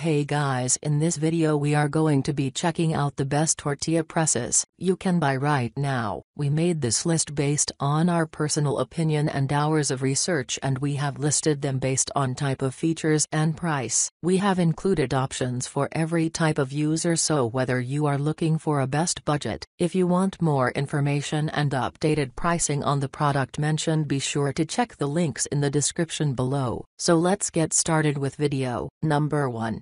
Hey guys, in this video we are going to be checking out the best tortilla presses you can buy right now. We made this list based on our personal opinion and hours of research, and we have listed them based on type of features and price. We have included options for every type of user, so whether you are looking for a best budget, if you want more information and updated pricing on the product mentioned, be sure to check the links in the description below. So let's get started with video. Number 1.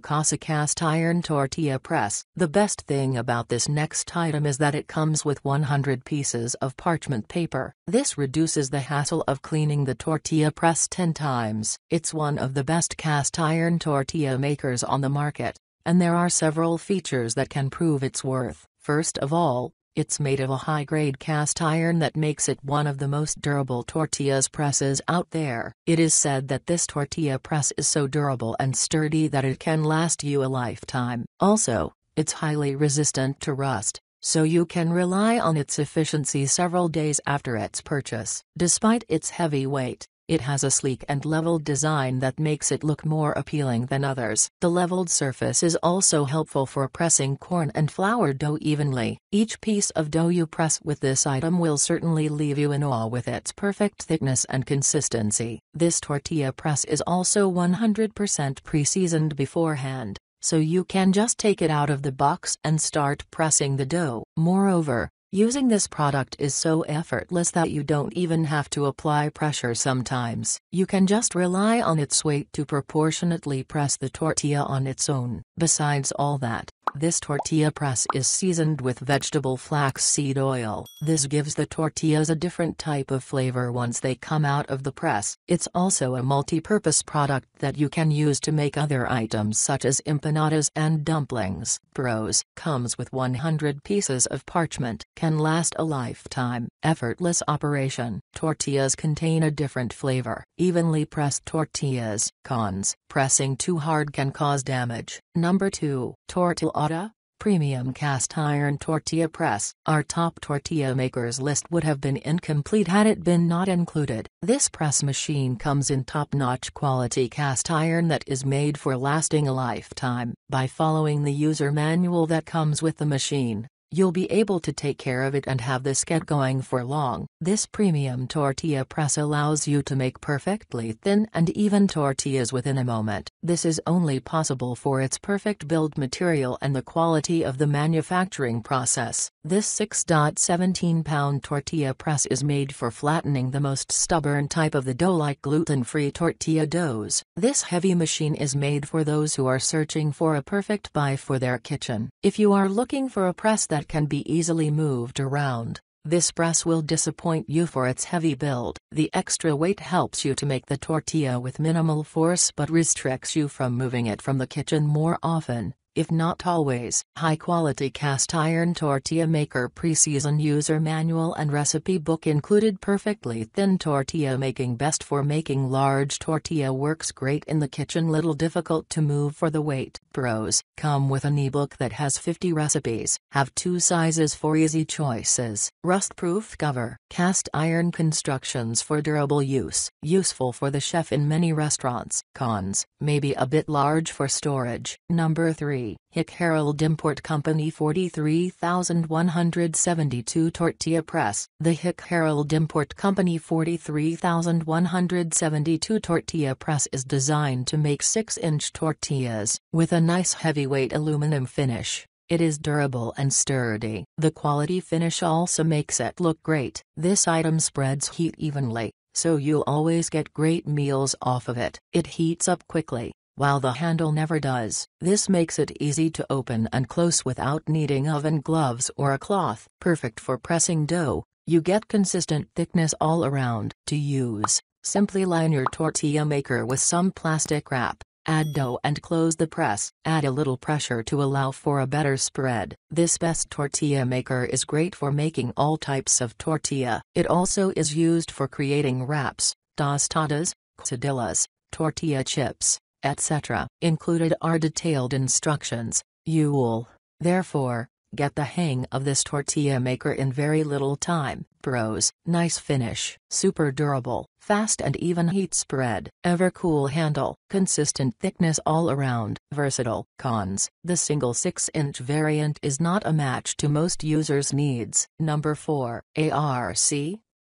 Casa Cast Iron Tortilla Press. The best thing about this next item is that it comes with 100 pieces of parchment paper. This reduces the hassle of cleaning the tortilla press 10 times. It's one of the best cast iron tortilla makers on the market, and there are several features that can prove its worth. First of all, it's made of a high-grade cast iron that makes it one of the most durable tortillas presses out there. It is said that this tortilla press is so durable and sturdy that it can last you a lifetime. Also, it's highly resistant to rust, so you can rely on its efficiency several days after its purchase. Despite its heavy weight, it has a sleek and leveled design that makes it look more appealing than others. The leveled surface is also helpful for pressing corn and flour dough evenly. Each piece of dough you press with this item will certainly leave you in awe with its perfect thickness and consistency. This tortilla press is also 100% pre-seasoned beforehand, so you can just take it out of the box and start pressing the dough. Moreover, using this product is so effortless that you don't even have to apply pressure sometimes. You can just rely on its weight to proportionately press the tortilla on its own. Besides all that, this tortilla press is seasoned with vegetable flaxseed oil. This gives the tortillas a different type of flavor once they come out of the press. It's also a multi-purpose product that you can use to make other items such as empanadas and dumplings. Pros: comes with 100 pieces of parchment, can last a lifetime. Effortless operation. Tortillas contain a different flavor. Evenly pressed tortillas. Cons: pressing too hard can cause damage. Number 2. Tortillada Premium Cast Iron Tortilla Press. Our top tortilla makers list would have been incomplete had it been not included. This press machine comes in top-notch quality cast iron that is made for lasting a lifetime. By following the user manual that comes with the machine, you'll be able to take care of it and have this get going for long. This premium tortilla press allows you to make perfectly thin and even tortillas within a moment. This is only possible for its perfect build material and the quality of the manufacturing process. This 6.17-pound tortilla press is made for flattening the most stubborn type of the dough, like gluten-free tortilla doughs. This heavy machine is made for those who are searching for a perfect buy for their kitchen. If you are looking for a press that can be easily moved around, this press will disappoint you for its heavy build. The extra weight helps you to make the tortilla with minimal force but restricts you from moving it from the kitchen more often, if not always. High-quality cast iron tortilla maker pre-seasoned user manual and recipe book included. Perfectly thin tortilla making, best for making large tortilla, works great in the kitchen, little difficult to move for the weight. Pros: come with an ebook that has 50 recipes, have 2 sizes for easy choices. Rust-proof cover. Cast iron constructions for durable use. Useful for the chef in many restaurants. Cons: maybe a bit large for storage. Number 3. Hick Herald Import Company 43172 Tortilla Press. The Hick Herald Import Company 43172 Tortilla Press is designed to make 6-inch tortillas, with a nice heavyweight aluminum finish. It is durable and sturdy. The quality finish also makes it look great. This item spreads heat evenly, so you'll always get great meals off of it. It heats up quickly, while the handle never does. This makes it easy to open and close without needing oven gloves or a cloth. Perfect for pressing dough. You get consistent thickness all around. To use: simply line your tortilla maker with some plastic wrap, add dough and close the press. Add a little pressure to allow for a better spread. This best tortilla maker is great for making all types of tortilla. It also is used for creating wraps, tostadas, quesadillas, tortilla chips, etc. Included are detailed instructions. You'll, therefore, get the hang of this tortilla maker in very little time. Pros: nice finish, super durable, fast and even heat spread, ever-cool handle, consistent thickness all around, versatile. Cons: the single 6-inch variant is not a match to most users' needs. Number 4, ARC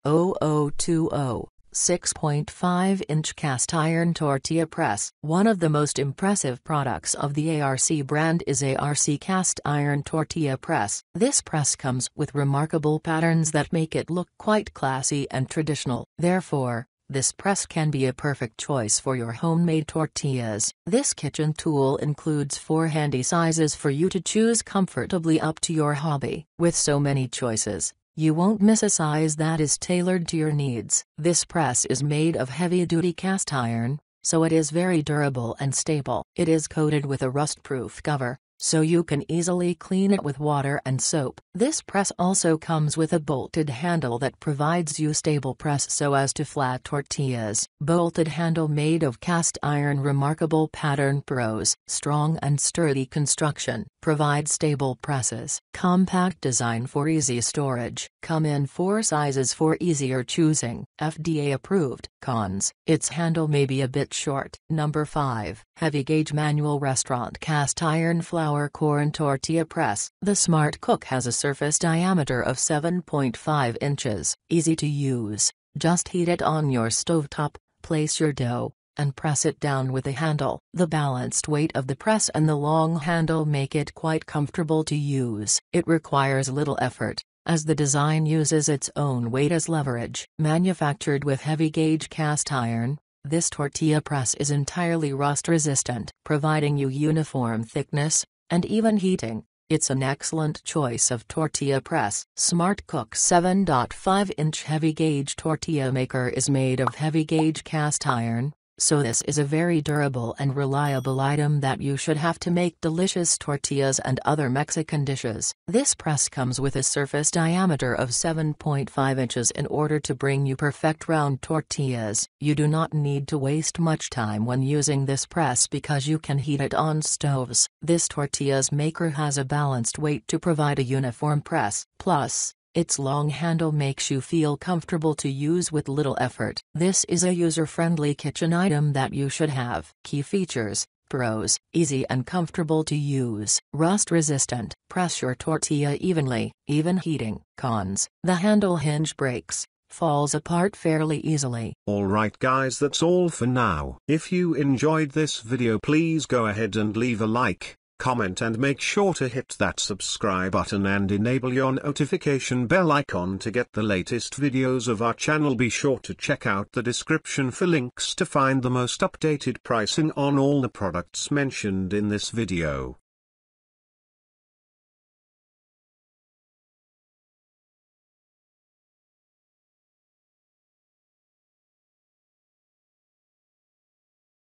0020. 6.5-inch cast iron tortilla press. One of the most impressive products of the ARC brand is ARC cast iron tortilla press. This press comes with remarkable patterns that make it look quite classy and traditional. Therefore, this press can be a perfect choice for your homemade tortillas. This kitchen tool includes 4 handy sizes for you to choose comfortably up to your hobby. With so many choices, you won't miss a size that is tailored to your needs. This press is made of heavy-duty cast iron, so it is very durable and stable. It is coated with a rust-proof cover, so you can easily clean it with water and soap. This press also comes with a bolted handle that provides you stable press so as to flat tortillas. Bolted handle made of cast iron. Remarkable pattern. Pros: strong and sturdy construction, provide stable presses. Compact design for easy storage. Come in 4 sizes for easier choosing. FDA approved. Cons: its handle may be a bit short. Number 5, heavy gauge manual restaurant cast iron flour corn tortilla press. The Smart Cook has a surface diameter of 7.5 inches. Easy to use. Just heat it on your stovetop, place your dough, and press it down with a handle. The balanced weight of the press and the long handle make it quite comfortable to use. It requires little effort, as the design uses its own weight as leverage. Manufactured with heavy gauge cast iron, this tortilla press is entirely rust resistant, providing you uniform thickness and even heating. It's an excellent choice of tortilla press. Smart Cook 7.5-inch heavy gauge tortilla maker is made of heavy gauge cast iron, so this is a very durable and reliable item that you should have to make delicious tortillas and other Mexican dishes. This press comes with a surface diameter of 7.5 inches in order to bring you perfect round tortillas. You do not need to waste much time when using this press because you can heat it on stoves. This tortillas maker has a balanced weight to provide a uniform press. Plus, its long handle makes you feel comfortable to use with little effort. This is a user-friendly kitchen item that you should have. Key features: pros, easy and comfortable to use. Rust-resistant, press your tortilla evenly, even heating. Cons: the handle hinge breaks, falls apart fairly easily. Alright guys, that's all for now. If you enjoyed this video, please go ahead and leave a like, comment and make sure to hit that subscribe button and enable your notification bell icon to get the latest videos of our channel. Be sure to check out the description for links to find the most updated pricing on all the products mentioned in this video.